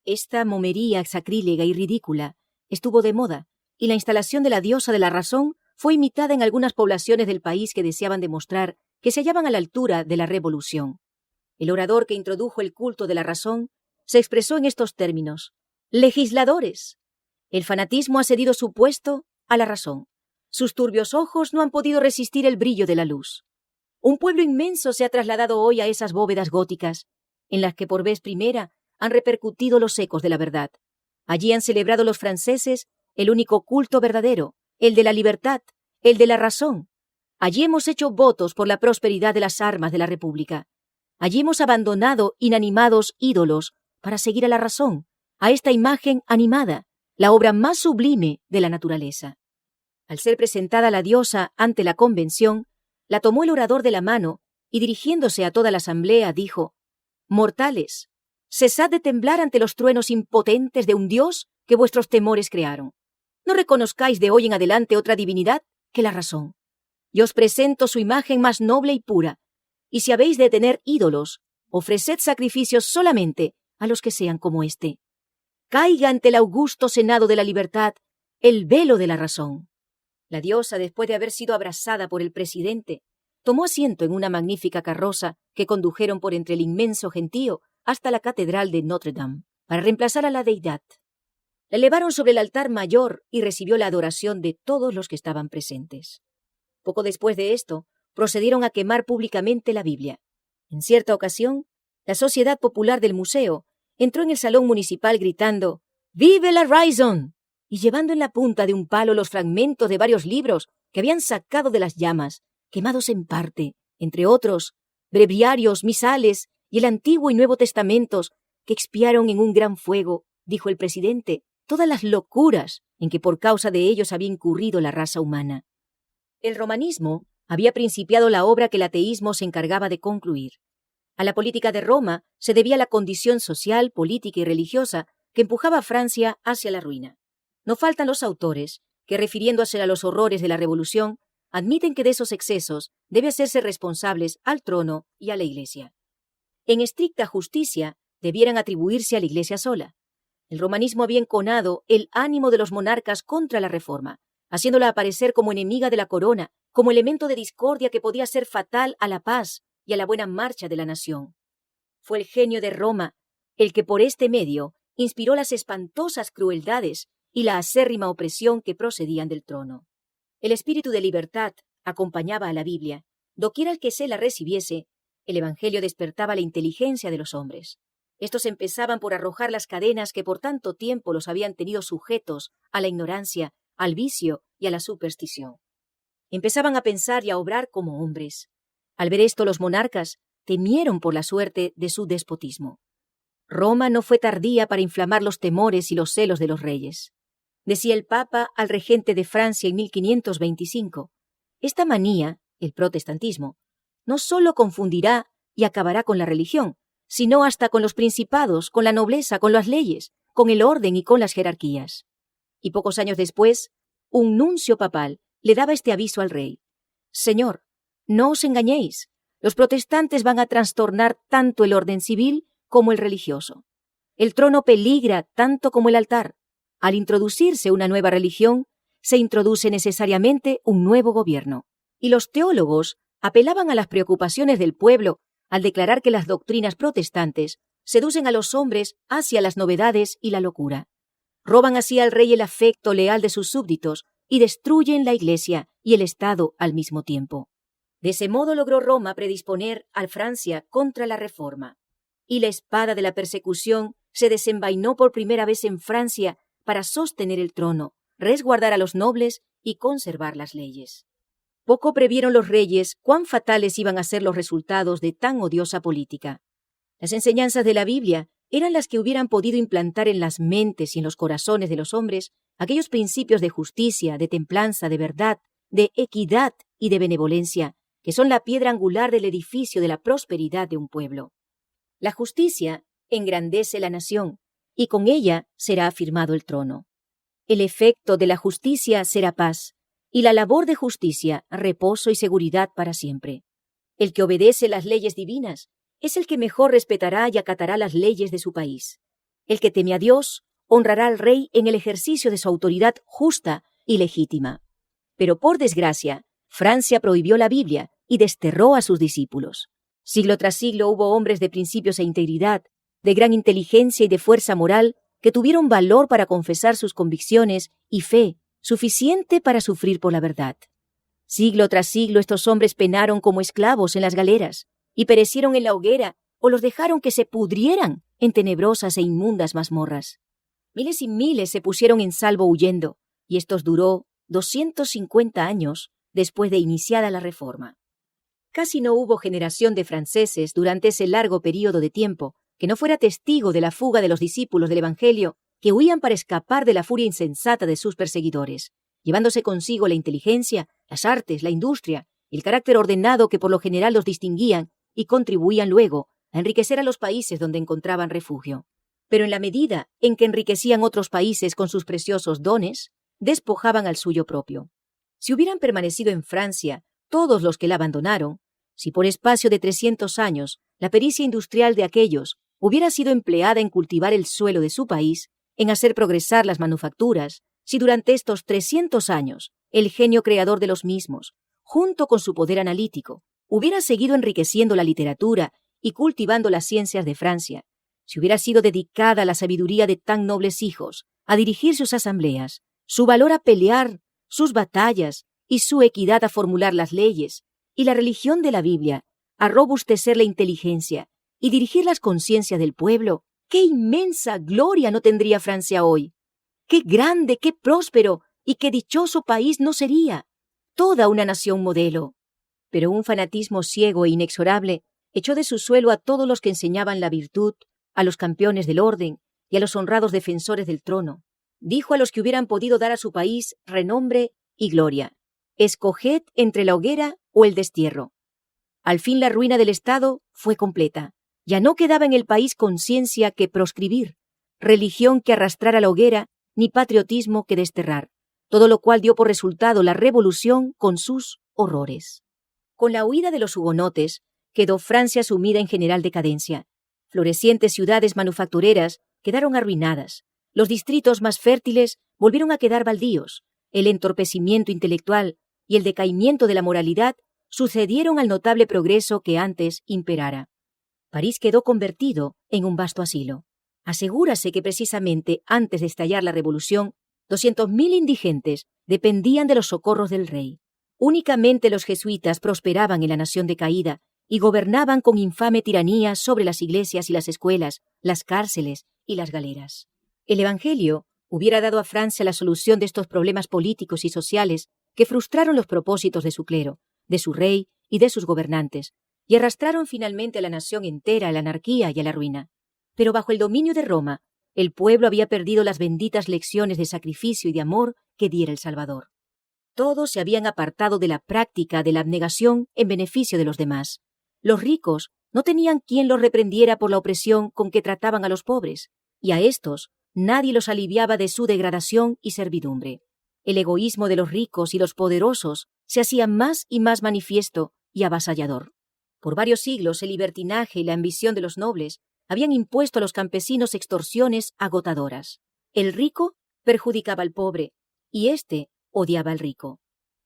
Esta momería sacrílega y ridícula estuvo de moda, y la instalación de la diosa de la razón fue imitada en algunas poblaciones del país que deseaban demostrar que se hallaban a la altura de la revolución. El orador que introdujo el culto de la razón se expresó en estos términos: legisladores, el fanatismo ha cedido su puesto a la razón. Sus turbios ojos no han podido resistir el brillo de la luz. Un pueblo inmenso se ha trasladado hoy a esas bóvedas góticas, en las que por vez primera han repercutido los ecos de la verdad. Allí han celebrado los franceses el único culto verdadero, el de la libertad, el de la razón. Allí hemos hecho votos por la prosperidad de las armas de la República. Allí hemos abandonado inanimados ídolos para seguir a la razón, a esta imagen animada, la obra más sublime de la naturaleza. Al ser presentada la diosa ante la convención, la tomó el orador de la mano y, dirigiéndose a toda la asamblea, dijo: mortales, cesad de temblar ante los truenos impotentes de un Dios que vuestros temores crearon. No reconozcáis de hoy en adelante otra divinidad que la razón. Yo os presento su imagen más noble y pura, y si habéis de tener ídolos, ofreced sacrificios solamente a los que sean como éste. Caiga ante el augusto senado de la libertad el velo de la razón. La diosa, después de haber sido abrazada por el presidente, tomó asiento en una magnífica carroza que condujeron por entre el inmenso gentío hasta la catedral de Notre Dame, para reemplazar a la deidad. La elevaron sobre el altar mayor y recibió la adoración de todos los que estaban presentes. Poco después de esto, procedieron a quemar públicamente la Biblia. En cierta ocasión, la Sociedad Popular del Museo entró en el salón municipal gritando «¡Vive la Raison!» y llevando en la punta de un palo los fragmentos de varios libros que habían sacado de las llamas, quemados en parte, entre otros, breviarios, misales y el Antiguo y Nuevo Testamentos, que expiaron en un gran fuego, dijo el presidente, todas las locuras en que por causa de ellos había incurrido la raza humana. El romanismo había principiado la obra que el ateísmo se encargaba de concluir. A la política de Roma se debía la condición social, política y religiosa que empujaba a Francia hacia la ruina. No faltan los autores que, refiriéndose a los horrores de la revolución, admiten que de esos excesos debe hacerse responsables al trono y a la Iglesia. en estricta justicia, debieran atribuirse a la Iglesia sola. El romanismo había enconado el ánimo de los monarcas contra la Reforma, haciéndola aparecer como enemiga de la corona, como elemento de discordia que podía ser fatal a la paz y a la buena marcha de la nación. Fue el genio de Roma el que por este medio inspiró las espantosas crueldades y la acérrima opresión que procedían del trono. El espíritu de libertad acompañaba a la Biblia. Doquiera que se la recibiese, el Evangelio despertaba la inteligencia de los hombres. Estos empezaban por arrojar las cadenas que por tanto tiempo los habían tenido sujetos a la ignorancia, al vicio y a la superstición. Empezaban a pensar y a obrar como hombres. Al ver esto, los monarcas temieron por la suerte de su despotismo. Roma no fue tardía para inflamar los temores y los celos de los reyes. Decía el Papa al regente de Francia en 1525, esta manía, el protestantismo, no sólo confundirá y acabará con la religión, sino hasta con los principados, con la nobleza, con las leyes, con el orden y con las jerarquías. Y pocos años después, un nuncio papal le daba este aviso al rey. Señor, no os engañéis, los protestantes van a trastornar tanto el orden civil como el religioso. El trono peligra tanto como el altar. Al introducirse una nueva religión, se introduce necesariamente un nuevo gobierno. Y los teólogos apelaban a las preocupaciones del pueblo al declarar que las doctrinas protestantes seducen a los hombres hacia las novedades y la locura. Roban así al rey el afecto leal de sus súbditos y destruyen la Iglesia y el Estado al mismo tiempo. De ese modo logró Roma predisponer a Francia contra la Reforma. Y la espada de la persecución se desenvainó por primera vez en Francia para sostener el trono, resguardar a los nobles y conservar las leyes. Poco previeron los reyes cuán fatales iban a ser los resultados de tan odiosa política. Las enseñanzas de la Biblia eran las que hubieran podido implantar en las mentes y en los corazones de los hombres aquellos principios de justicia, de templanza, de verdad, de equidad y de benevolencia, que son la piedra angular del edificio de la prosperidad de un pueblo. La justicia engrandece la nación, y con ella será afirmado el trono. El efecto de la justicia será paz, y la labor de justicia reposo y seguridad para siempre. El que obedece las leyes divinas es el que mejor respetará y acatará las leyes de su país. El que teme a Dios honrará al rey en el ejercicio de su autoridad justa y legítima. Pero por desgracia, Francia prohibió la Biblia y desterró a sus discípulos. Siglo tras siglo hubo hombres de principios e integridad, de gran inteligencia y de fuerza moral, que tuvieron valor para confesar sus convicciones y fe suficiente para sufrir por la verdad. Siglo tras siglo estos hombres penaron como esclavos en las galeras y perecieron en la hoguera o los dejaron que se pudrieran en tenebrosas e inmundas mazmorras. Miles y miles se pusieron en salvo huyendo, y esto duró 250 años después de iniciada la Reforma. Casi no hubo generación de franceses durante ese largo período de tiempo que no fuera testigo de la fuga de los discípulos del Evangelio que huían para escapar de la furia insensata de sus perseguidores, llevándose consigo la inteligencia, las artes, la industria, el carácter ordenado que por lo general los distinguían y contribuían luego a enriquecer a los países donde encontraban refugio. Pero en la medida en que enriquecían otros países con sus preciosos dones, despojaban al suyo propio. Si hubieran permanecido en Francia todos los que la abandonaron, si por espacio de 300 años la pericia industrial de aquellos hubiera sido empleada en cultivar el suelo de su país, en hacer progresar las manufacturas, si durante estos 300 años el genio creador de los mismos, junto con su poder analítico, hubiera seguido enriqueciendo la literatura y cultivando las ciencias de Francia, si hubiera sido dedicada la sabiduría de tan nobles hijos a dirigir sus asambleas, su valor a pelear sus batallas y su equidad a formular las leyes, y la religión de la Biblia a robustecer la inteligencia y dirigir las conciencias del pueblo, ¡qué inmensa gloria no tendría Francia hoy! ¡Qué grande, qué próspero y qué dichoso país no sería! Toda una nación modelo. Pero un fanatismo ciego e inexorable echó de su suelo a todos los que enseñaban la virtud, a los campeones del orden y a los honrados defensores del trono. Dijo a los que hubieran podido dar a su país renombre y gloria: escoged entre la hoguera o el destierro. Al fin la ruina del Estado fue completa. Ya no quedaba en el país conciencia que proscribir, religión que arrastrar a la hoguera, ni patriotismo que desterrar, todo lo cual dio por resultado la revolución con sus horrores. Con la huida de los hugonotes, quedó Francia sumida en general decadencia. Florecientes ciudades manufactureras quedaron arruinadas. Los distritos más fértiles volvieron a quedar baldíos. El entorpecimiento intelectual y el decaimiento de la moralidad sucedieron al notable progreso que antes imperara. París quedó convertido en un vasto asilo. Asegúrase que precisamente antes de estallar la revolución, 200.000 indigentes dependían de los socorros del rey. Únicamente los jesuitas prosperaban en la nación decaída y gobernaban con infame tiranía sobre las iglesias y las escuelas, las cárceles y las galeras. El Evangelio hubiera dado a Francia la solución de estos problemas políticos y sociales que frustraron los propósitos de su clero, de su rey y de sus gobernantes, y arrastraron finalmente a la nación entera a la anarquía y a la ruina. Pero bajo el dominio de Roma, el pueblo había perdido las benditas lecciones de sacrificio y de amor que diera el Salvador. Todos se habían apartado de la práctica de la abnegación en beneficio de los demás. Los ricos no tenían quien los reprendiera por la opresión con que trataban a los pobres, y a estos nadie los aliviaba de su degradación y servidumbre. El egoísmo de los ricos y los poderosos se hacía más y más manifiesto y avasallador. Por varios siglos el libertinaje y la ambición de los nobles habían impuesto a los campesinos extorsiones agotadoras. El rico perjudicaba al pobre, y éste odiaba al rico.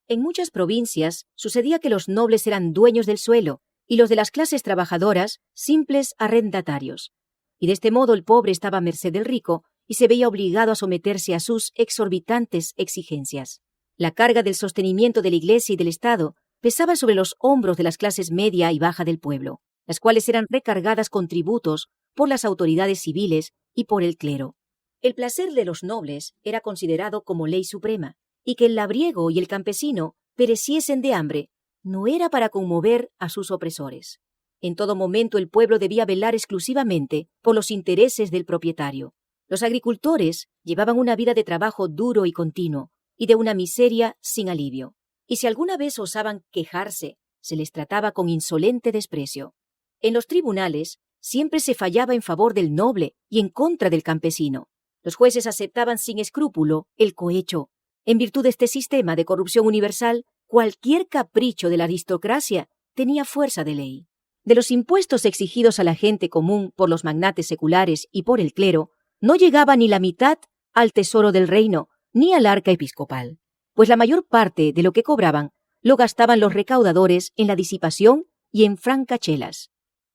En muchas provincias sucedía que los nobles eran dueños del suelo y los de las clases trabajadoras simples arrendatarios. Y de este modo el pobre estaba a merced del rico y se veía obligado a someterse a sus exorbitantes exigencias. La carga del sostenimiento de la Iglesia y del Estado pesaba sobre los hombros de las clases media y baja del pueblo, las cuales eran recargadas con tributos por las autoridades civiles y por el clero. El placer de los nobles era considerado como ley suprema, y que el labriego y el campesino pereciesen de hambre no era para conmover a sus opresores. En todo momento el pueblo debía velar exclusivamente por los intereses del propietario. Los agricultores llevaban una vida de trabajo duro y continuo, y de una miseria sin alivio. Y si alguna vez osaban quejarse, se les trataba con insolente desprecio. En los tribunales siempre se fallaba en favor del noble y en contra del campesino. Los jueces aceptaban sin escrúpulo el cohecho. En virtud de este sistema de corrupción universal, cualquier capricho de la aristocracia tenía fuerza de ley. De los impuestos exigidos a la gente común por los magnates seculares y por el clero, no llegaba ni la mitad al tesoro del reino, ni al arca episcopal, pues la mayor parte de lo que cobraban lo gastaban los recaudadores en la disipación y en francachelas.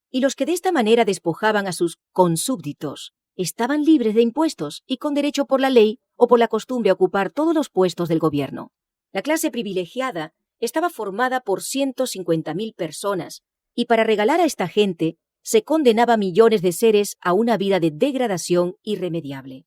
Y los que de esta manera despojaban a sus consúbditos estaban libres de impuestos y con derecho por la ley o por la costumbre a ocupar todos los puestos del gobierno. La clase privilegiada estaba formada por 150.000 personas, y para regalar a esta gente se condenaba a millones de seres a una vida de degradación irremediable.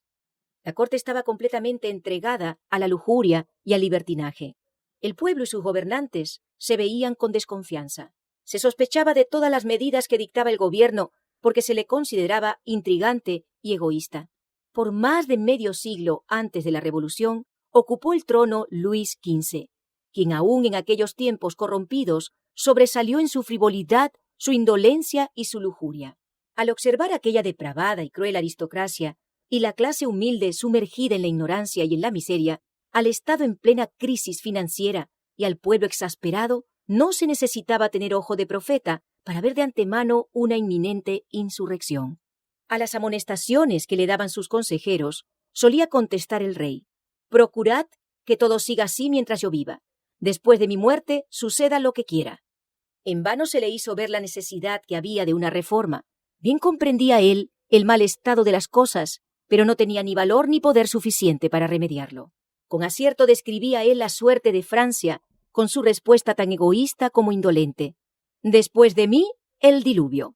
La corte estaba completamente entregada a la lujuria y al libertinaje. El pueblo y sus gobernantes se veían con desconfianza. Se sospechaba de todas las medidas que dictaba el gobierno porque se le consideraba intrigante y egoísta. Por más de medio siglo antes de la Revolución, ocupó el trono Luis XV, quien aún en aquellos tiempos corrompidos sobresalió en su frivolidad, su indolencia y su lujuria. Al observar aquella depravada y cruel aristocracia y la clase humilde sumergida en la ignorancia y en la miseria, al Estado en plena crisis financiera y al pueblo exasperado, no se necesitaba tener ojo de profeta para ver de antemano una inminente insurrección. A las amonestaciones que le daban sus consejeros, solía contestar el rey: «Procurad que todo siga así mientras yo viva. Después de mi muerte, suceda lo que quiera». En vano se le hizo ver la necesidad que había de una reforma. Bien comprendía él el mal estado de las cosas, pero no tenía ni valor ni poder suficiente para remediarlo. Con acierto describía él la suerte de Francia, con su respuesta tan egoísta como indolente: «Después de mí, el diluvio».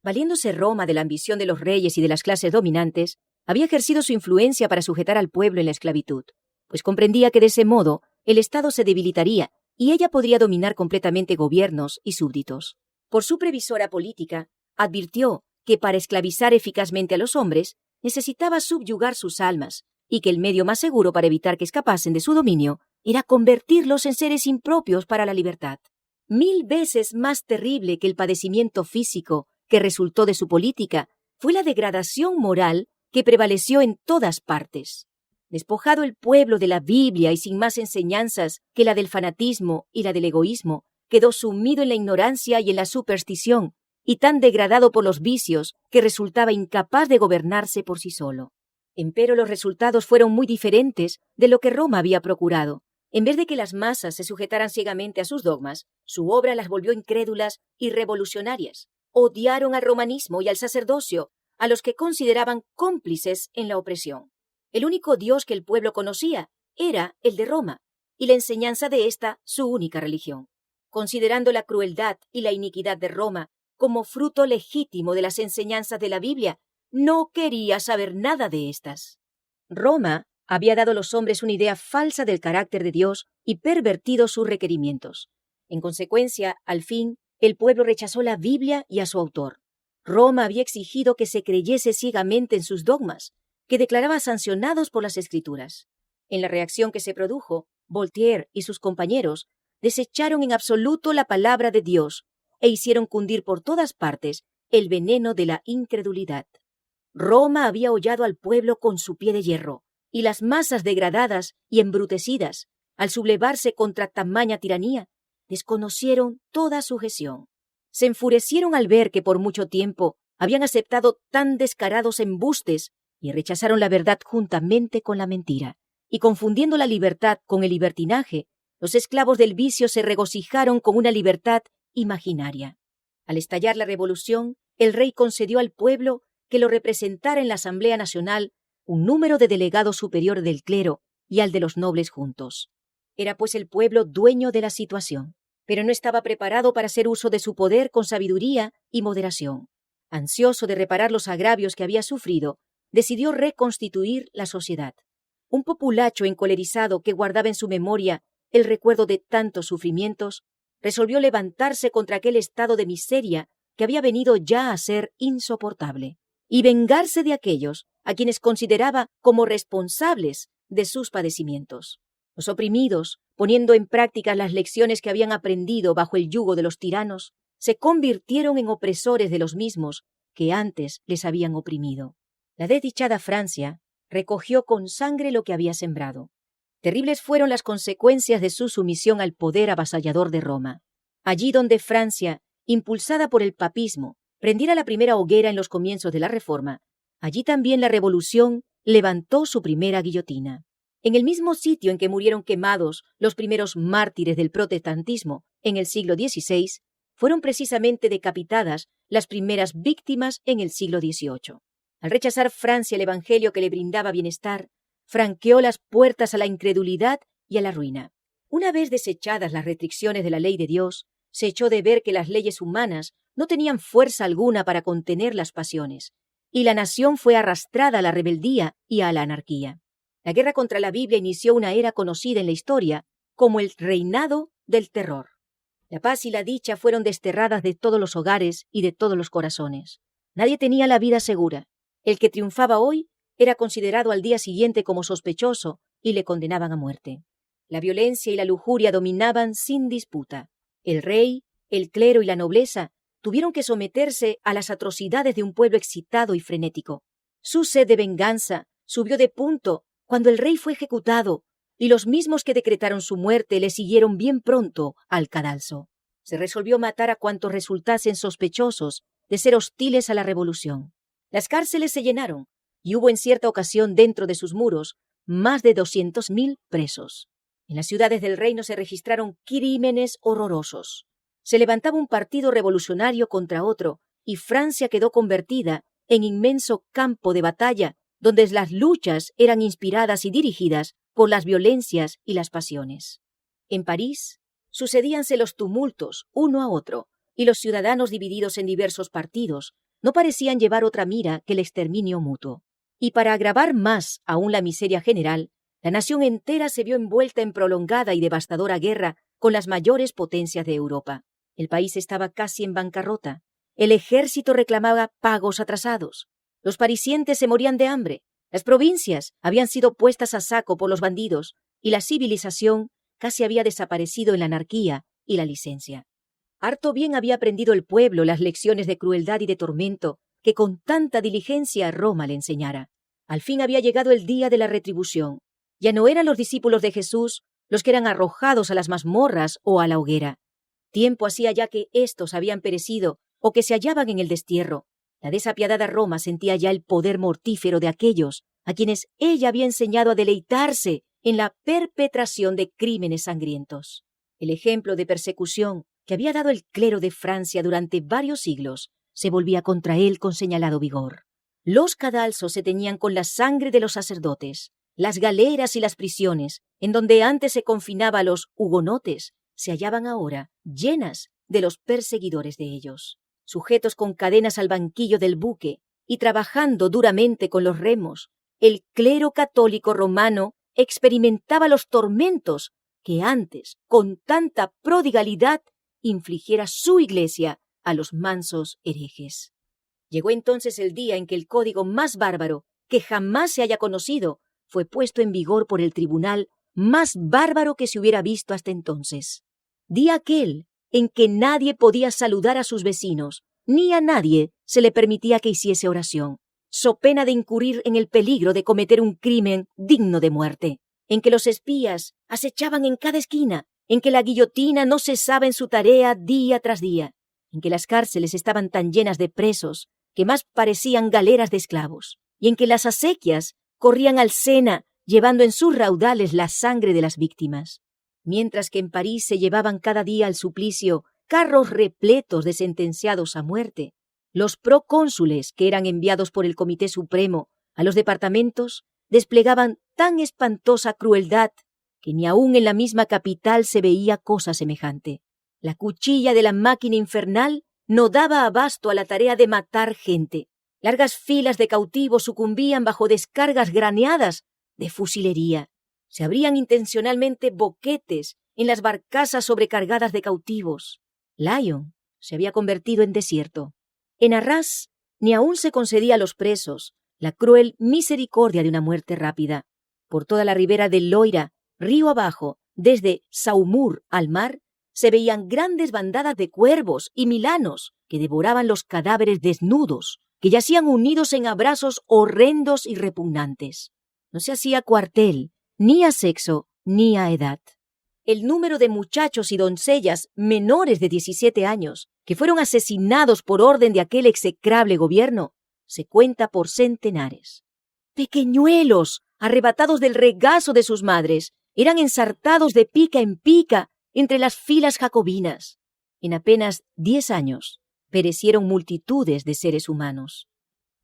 Valiéndose Roma de la ambición de los reyes y de las clases dominantes, había ejercido su influencia para sujetar al pueblo en la esclavitud, pues comprendía que de ese modo el Estado se debilitaría y ella podría dominar completamente gobiernos y súbditos. Por su previsora política, advirtió que para esclavizar eficazmente a los hombres necesitaba subyugar sus almas, y que el medio más seguro para evitar que escapasen de su dominio era convertirlos en seres impropios para la libertad. 1000 veces más terrible que el padecimiento físico que resultó de su política fue la degradación moral que prevaleció en todas partes. Despojado el pueblo de la Biblia y sin más enseñanzas que la del fanatismo y la del egoísmo, quedó sumido en la ignorancia y en la superstición, y tan degradado por los vicios que resultaba incapaz de gobernarse por sí solo. Empero los resultados fueron muy diferentes de lo que Roma había procurado. En vez de que las masas se sujetaran ciegamente a sus dogmas, su obra las volvió incrédulas y revolucionarias. Odiaron al romanismo y al sacerdocio, a los que consideraban cómplices en la opresión. El único Dios que el pueblo conocía era el de Roma, y la enseñanza de ésta su única religión. Considerando la crueldad y la iniquidad de Roma como fruto legítimo de las enseñanzas de la Biblia, no quería saber nada de éstas. Roma había dado a los hombres una idea falsa del carácter de Dios y pervertido sus requerimientos. En consecuencia, al fin, el pueblo rechazó la Biblia y a su autor. Roma había exigido que se creyese ciegamente en sus dogmas, que declaraba sancionados por las Escrituras. En la reacción que se produjo, Voltaire y sus compañeros desecharon en absoluto la palabra de Dios e hicieron cundir por todas partes el veneno de la incredulidad. Roma había hollado al pueblo con su pie de hierro, y las masas degradadas y embrutecidas, al sublevarse contra tamaña tiranía, desconocieron toda sujeción. Se enfurecieron al ver que por mucho tiempo habían aceptado tan descarados embustes y rechazaron la verdad juntamente con la mentira. Y confundiendo la libertad con el libertinaje, los esclavos del vicio se regocijaron con una libertad imaginaria. Al estallar la revolución, el rey concedió al pueblo que lo representara en la Asamblea Nacional un número de delegados superior del clero y al de los nobles juntos. Era pues el pueblo dueño de la situación, pero no estaba preparado para hacer uso de su poder con sabiduría y moderación. Ansioso de reparar los agravios que había sufrido, decidió reconstituir la sociedad. Un populacho encolerizado que guardaba en su memoria el recuerdo de tantos sufrimientos, resolvió levantarse contra aquel estado de miseria que había venido ya a ser insoportable, y vengarse de aquellos a quienes consideraba como responsables de sus padecimientos. Los oprimidos, poniendo en práctica las lecciones que habían aprendido bajo el yugo de los tiranos, se convirtieron en opresores de los mismos que antes les habían oprimido. La desdichada Francia recogió con sangre lo que había sembrado. Terribles fueron las consecuencias de su sumisión al poder avasallador de Roma. Allí donde Francia, impulsada por el papismo, prendiera la primera hoguera en los comienzos de la Reforma, allí también la Revolución levantó su primera guillotina. En el mismo sitio en que murieron quemados los primeros mártires del protestantismo en el siglo XVI, fueron precisamente decapitadas las primeras víctimas en el siglo XVIII. Al rechazar Francia el evangelio que le brindaba bienestar, franqueó las puertas a la incredulidad y a la ruina. Una vez desechadas las restricciones de la ley de Dios, se echó de ver que las leyes humanas no tenían fuerza alguna para contener las pasiones, y la nación fue arrastrada a la rebeldía y a la anarquía. La guerra contra la Biblia inició una era conocida en la historia como el reinado del terror. La paz y la dicha fueron desterradas de todos los hogares y de todos los corazones. Nadie tenía la vida segura. El que triunfaba hoy era considerado al día siguiente como sospechoso y le condenaban a muerte. La violencia y la lujuria dominaban sin disputa. El rey, el clero y la nobleza tuvieron que someterse a las atrocidades de un pueblo excitado y frenético. Su sed de venganza subió de punto cuando el rey fue ejecutado, y los mismos que decretaron su muerte le siguieron bien pronto al cadalso. Se resolvió matar a cuantos resultasen sospechosos de ser hostiles a la revolución. Las cárceles se llenaron, y hubo en cierta ocasión dentro de sus muros más de 200.000 presos. En las ciudades del reino se registraron crímenes horrorosos. Se levantaba un partido revolucionario contra otro, y Francia quedó convertida en inmenso campo de batalla, donde las luchas eran inspiradas y dirigidas por las violencias y las pasiones. En París sucedíanse los tumultos uno a otro, y los ciudadanos divididos en diversos partidos no parecían llevar otra mira que el exterminio mutuo. Y para agravar más aún la miseria general, la nación entera se vio envuelta en prolongada y devastadora guerra con las mayores potencias de Europa. El país estaba casi en bancarrota. El ejército reclamaba pagos atrasados. Los parisienses se morían de hambre. Las provincias habían sido puestas a saco por los bandidos y la civilización casi había desaparecido en la anarquía y la licencia. Harto bien había aprendido el pueblo las lecciones de crueldad y de tormento que con tanta diligencia Roma le enseñara. Al fin había llegado el día de la retribución. Ya no eran los discípulos de Jesús los que eran arrojados a las mazmorras o a la hoguera. Tiempo hacía ya que éstos habían perecido o que se hallaban en el destierro. La desapiadada Roma sentía ya el poder mortífero de aquellos a quienes ella había enseñado a deleitarse en la perpetración de crímenes sangrientos. El ejemplo de persecución que había dado el clero de Francia durante varios siglos se volvía contra él con señalado vigor. Los cadalsos se teñían con la sangre de los sacerdotes. Las galeras y las prisiones, en donde antes se confinaba a los hugonotes, se hallaban ahora llenas de los perseguidores de ellos. Sujetos con cadenas al banquillo del buque y trabajando duramente con los remos, el clero católico romano experimentaba los tormentos que antes, con tanta prodigalidad, infligiera su iglesia a los mansos herejes. Llegó entonces el día en que el código más bárbaro que jamás se haya conocido fue puesto en vigor por el tribunal más bárbaro que se hubiera visto hasta entonces. Día aquel en que nadie podía saludar a sus vecinos, ni a nadie se le permitía que hiciese oración, so pena de incurrir en el peligro de cometer un crimen digno de muerte, en que los espías acechaban en cada esquina, en que la guillotina no cesaba en su tarea día tras día, en que las cárceles estaban tan llenas de presos que más parecían galeras de esclavos, y en que las acequias corrían al Sena llevando en sus raudales la sangre de las víctimas. Mientras que en París se llevaban cada día al suplicio carros repletos de sentenciados a muerte, los procónsules que eran enviados por el Comité Supremo a los departamentos desplegaban tan espantosa crueldad que ni aun en la misma capital se veía cosa semejante. La cuchilla de la máquina infernal no daba abasto a la tarea de matar gente. Largas filas de cautivos sucumbían bajo descargas graneadas de fusilería. Se abrían intencionalmente boquetes en las barcazas sobrecargadas de cautivos. Lyon se había convertido en desierto. En Arras ni aún se concedía a los presos la cruel misericordia de una muerte rápida. Por toda la ribera del Loira, río abajo, desde Saumur al mar, se veían grandes bandadas de cuervos y milanos que devoraban los cadáveres desnudos, que yacían unidos en abrazos horrendos y repugnantes. No se hacía cuartel, ni a sexo, ni a edad. El número de muchachos y doncellas menores de 17 años que fueron asesinados por orden de aquel execrable gobierno se cuenta por centenares. Pequeñuelos, arrebatados del regazo de sus madres, eran ensartados de pica en pica entre las filas jacobinas. En apenas 10 años perecieron multitudes de seres humanos.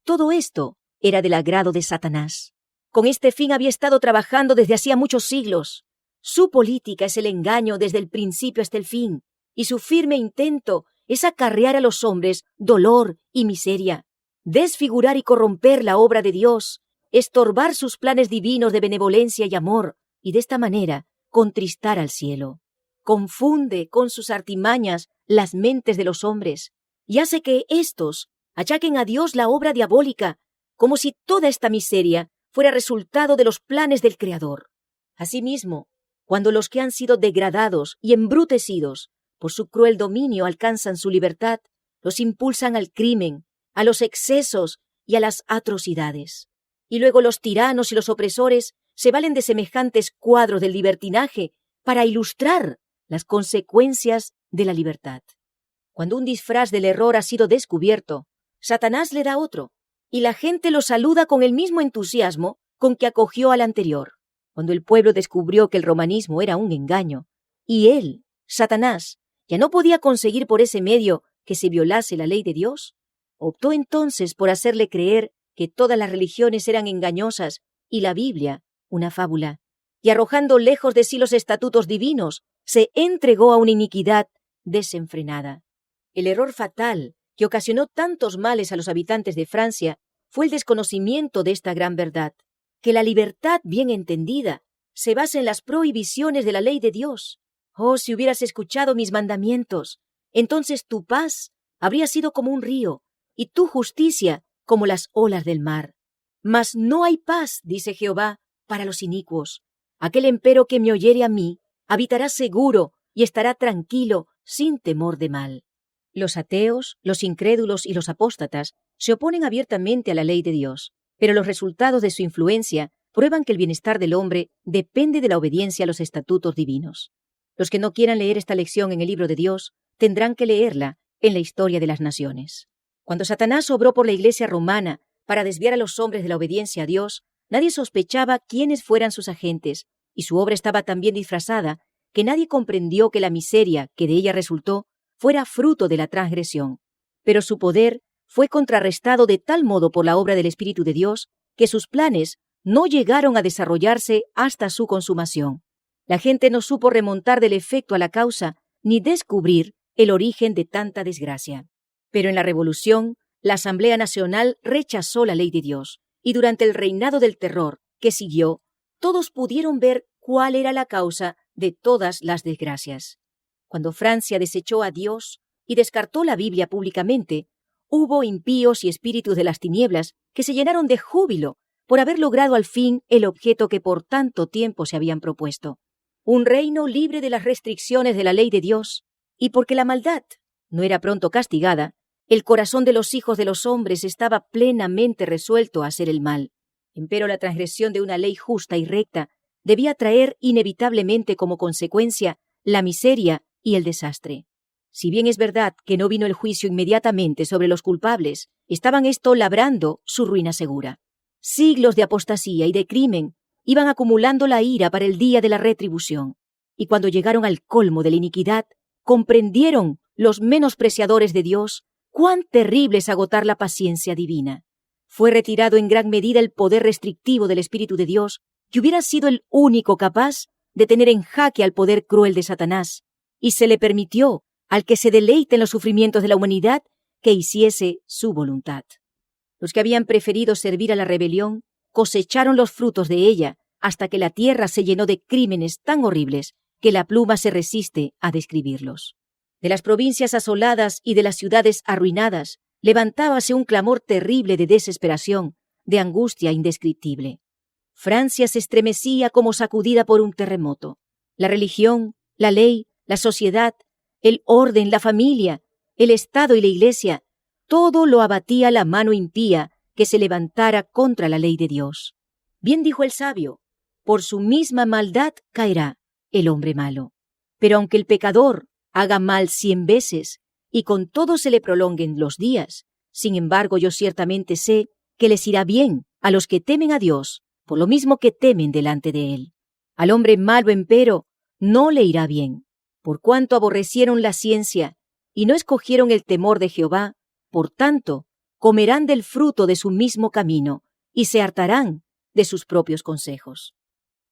Todo esto era del agrado de Satanás. Con este fin había estado trabajando desde hacía muchos siglos. Su política es el engaño desde el principio hasta el fin, y su firme intento es acarrear a los hombres dolor y miseria, desfigurar y corromper la obra de Dios, estorbar sus planes divinos de benevolencia y amor, y de esta manera contristar al cielo. Confunde con sus artimañas las mentes de los hombres y hace que éstos achaquen a Dios la obra diabólica, como si toda esta miseria fuera resultado de los planes del Creador. Asimismo, cuando los que han sido degradados y embrutecidos por su cruel dominio alcanzan su libertad, los impulsan al crimen, a los excesos y a las atrocidades. Y luego los tiranos y los opresores se valen de semejantes cuadros del libertinaje para ilustrar las consecuencias de la libertad. Cuando un disfraz del error ha sido descubierto, Satanás le da otro, y la gente lo saluda con el mismo entusiasmo con que acogió al anterior. Cuando el pueblo descubrió que el romanismo era un engaño, y él, Satanás, ya no podía conseguir por ese medio que se violase la ley de Dios, optó entonces por hacerle creer que todas las religiones eran engañosas y la Biblia una fábula, y arrojando lejos de sí los estatutos divinos, se entregó a una iniquidad desenfrenada. El error fatal que ocasionó tantos males a los habitantes de Francia fue el desconocimiento de esta gran verdad, que la libertad bien entendida se basa en las prohibiciones de la ley de Dios. Oh, si hubieras escuchado mis mandamientos, entonces tu paz habría sido como un río, y tu justicia como las olas del mar. Mas no hay paz, dice Jehová, para los inicuos. Aquel empero que me oyere a mí, habitará seguro y estará tranquilo, sin temor de mal. Los ateos, los incrédulos y los apóstatas se oponen abiertamente a la ley de Dios, pero los resultados de su influencia prueban que el bienestar del hombre depende de la obediencia a los estatutos divinos. Los que no quieran leer esta lección en el libro de Dios tendrán que leerla en la historia de las naciones. Cuando Satanás obró por la Iglesia romana para desviar a los hombres de la obediencia a Dios, nadie sospechaba quiénes fueran sus agentes, y su obra estaba tan bien disfrazada que nadie comprendió que la miseria que de ella resultó fuera fruto de la transgresión. Pero su poder fue contrarrestado de tal modo por la obra del Espíritu de Dios que sus planes no llegaron a desarrollarse hasta su consumación. La gente no supo remontar del efecto a la causa ni descubrir el origen de tanta desgracia. Pero en la Revolución, la Asamblea Nacional rechazó la ley de Dios, y durante el reinado del terror que siguió, todos pudieron ver cuál era la causa de todas las desgracias. Cuando Francia desechó a Dios y descartó la Biblia públicamente, hubo impíos y espíritus de las tinieblas que se llenaron de júbilo por haber logrado al fin el objeto que por tanto tiempo se habían propuesto. Un reino libre de las restricciones de la ley de Dios, y porque la maldad no era pronto castigada, el corazón de los hijos de los hombres estaba plenamente resuelto a hacer el mal. Empero la transgresión de una ley justa y recta debía traer inevitablemente como consecuencia la miseria y el desastre. Si bien es verdad que no vino el juicio inmediatamente sobre los culpables, estaban esto labrando su ruina segura. Siglos de apostasía y de crimen iban acumulando la ira para el día de la retribución, y cuando llegaron al colmo de la iniquidad, comprendieron los menospreciadores de Dios cuán terrible es agotar la paciencia divina. Fue retirado en gran medida el poder restrictivo del Espíritu de Dios, que hubiera sido el único capaz de tener en jaque al poder cruel de Satanás, y se le permitió al que se deleite en los sufrimientos de la humanidad que hiciese su voluntad. Los que habían preferido servir a la rebelión cosecharon los frutos de ella hasta que la tierra se llenó de crímenes tan horribles que la pluma se resiste a describirlos. De las provincias asoladas y de las ciudades arruinadas levantábase un clamor terrible de desesperación, de angustia indescriptible. Francia se estremecía como sacudida por un terremoto. La religión, la ley, la sociedad, el orden, la familia, el Estado y la Iglesia, todo lo abatía la mano impía que se levantara contra la ley de Dios. Bien dijo el sabio, por su misma maldad caerá el hombre malo. Pero aunque el pecador haga mal 100 veces y con todo se le prolonguen los días, sin embargo yo ciertamente sé que les irá bien a los que temen a Dios, por lo mismo que temen delante de él. Al hombre malo, empero, no le irá bien, por cuanto aborrecieron la ciencia y no escogieron el temor de Jehová, por tanto, comerán del fruto de su mismo camino y se hartarán de sus propios consejos.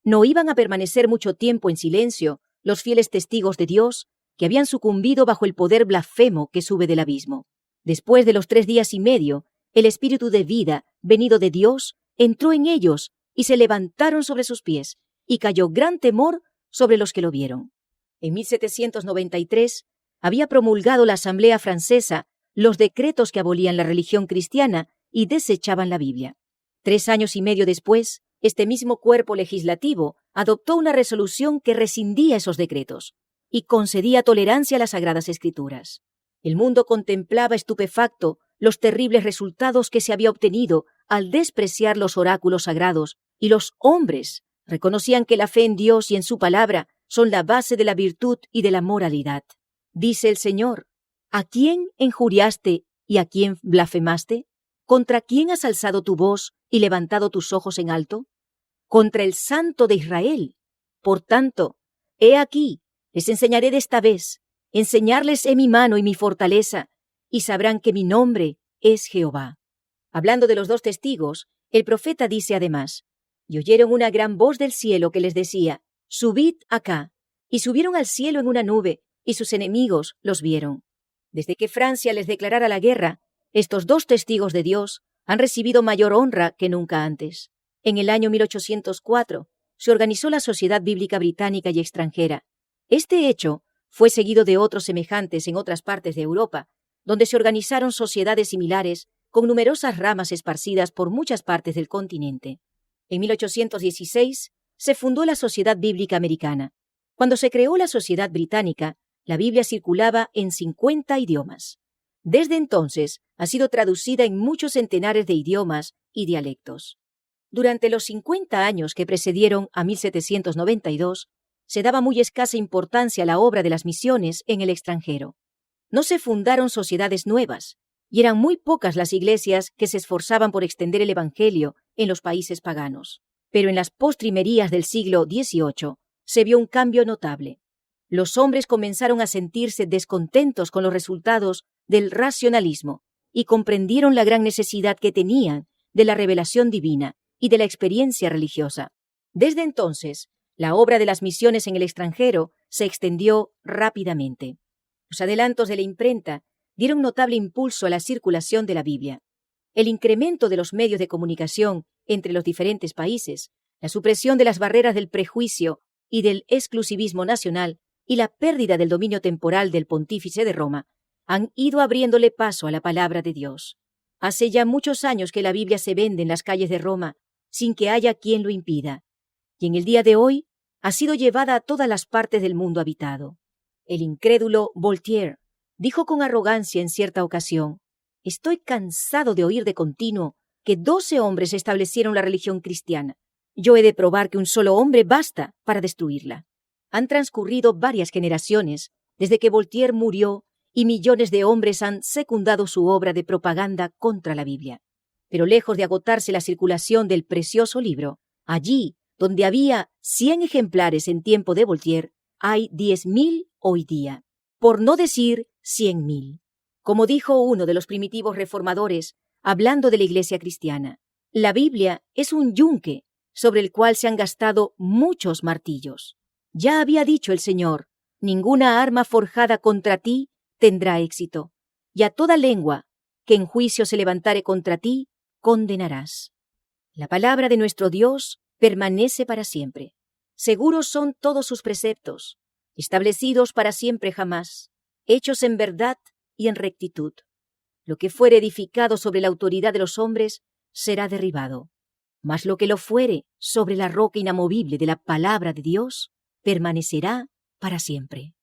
No iban a permanecer mucho tiempo en silencio los fieles testigos de Dios que habían sucumbido bajo el poder blasfemo que sube del abismo. Después de los 3 días y medio, el espíritu de vida venido de Dios entró en ellos y se levantaron sobre sus pies, y cayó gran temor sobre los que lo vieron. En 1793 había promulgado la Asamblea Francesa los decretos que abolían la religión cristiana y desechaban la Biblia. 3 años y medio después, este mismo cuerpo legislativo adoptó una resolución que rescindía esos decretos y concedía tolerancia a las Sagradas Escrituras. El mundo contemplaba estupefacto los terribles resultados que se había obtenido al despreciar los oráculos sagrados, y los hombres reconocían que la fe en Dios y en su palabra son la base de la virtud y de la moralidad. Dice el Señor, ¿a quién injuriaste y a quién blasfemaste? ¿Contra quién has alzado tu voz y levantado tus ojos en alto? Contra el Santo de Israel. Por tanto, he aquí, les enseñaré de esta vez, enseñarles mi mano y mi fortaleza, y sabrán que mi nombre es Jehová. Hablando de los 2 testigos, el profeta dice además, y oyeron una gran voz del cielo que les decía, subid acá, y subieron al cielo en una nube, y sus enemigos los vieron. Desde que Francia les declarara la guerra, estos 2 testigos de Dios han recibido mayor honra que nunca antes. En el año 1804 se organizó la Sociedad Bíblica Británica y Extranjera. Este hecho fue seguido de otros semejantes en otras partes de Europa, donde se organizaron sociedades similares con numerosas ramas esparcidas por muchas partes del continente. En 1816 se fundó la Sociedad Bíblica Americana. Cuando se creó la Sociedad Británica, la Biblia circulaba en 50 idiomas. Desde entonces ha sido traducida en muchos centenares de idiomas y dialectos. Durante los 50 años que precedieron a 1792, se daba muy escasa importancia a la obra de las misiones en el extranjero. No se fundaron sociedades nuevas, y eran muy pocas las iglesias que se esforzaban por extender el Evangelio en los países paganos. Pero en las postrimerías del siglo XVIII se vio un cambio notable. Los hombres comenzaron a sentirse descontentos con los resultados del racionalismo y comprendieron la gran necesidad que tenían de la revelación divina y de la experiencia religiosa. Desde entonces, la obra de las misiones en el extranjero se extendió rápidamente. Los adelantos de la imprenta dieron notable impulso a la circulación de la Biblia. El incremento de los medios de comunicación entre los diferentes países, la supresión de las barreras del prejuicio y del exclusivismo nacional y la pérdida del dominio temporal del pontífice de Roma han ido abriéndole paso a la palabra de Dios. Hace ya muchos años que la Biblia se vende en las calles de Roma sin que haya quien lo impida, y en el día de hoy ha sido llevada a todas las partes del mundo habitado. El incrédulo Voltaire dijo con arrogancia en cierta ocasión: «Estoy cansado de oír de continuo que 12 hombres establecieron la religión cristiana. Yo he de probar que un solo hombre basta para destruirla». Han transcurrido varias generaciones desde que Voltaire murió y millones de hombres han secundado su obra de propaganda contra la Biblia. Pero lejos de agotarse la circulación del precioso libro, allí donde había 100 ejemplares en tiempo de Voltaire, hay 10.000 hoy día, por no decir 100.000. Como dijo uno de los primitivos reformadores, hablando de la Iglesia cristiana, la Biblia es un yunque sobre el cual se han gastado muchos martillos. Ya había dicho el Señor: «Ninguna arma forjada contra ti tendrá éxito, y a toda lengua que en juicio se levantare contra ti, condenarás». La palabra de nuestro Dios permanece para siempre. Seguros son todos sus preceptos, establecidos para siempre jamás, hechos en verdad y en rectitud. Lo que fuere edificado sobre la autoridad de los hombres será derribado, mas lo que lo fuere sobre la roca inamovible de la palabra de Dios permanecerá para siempre.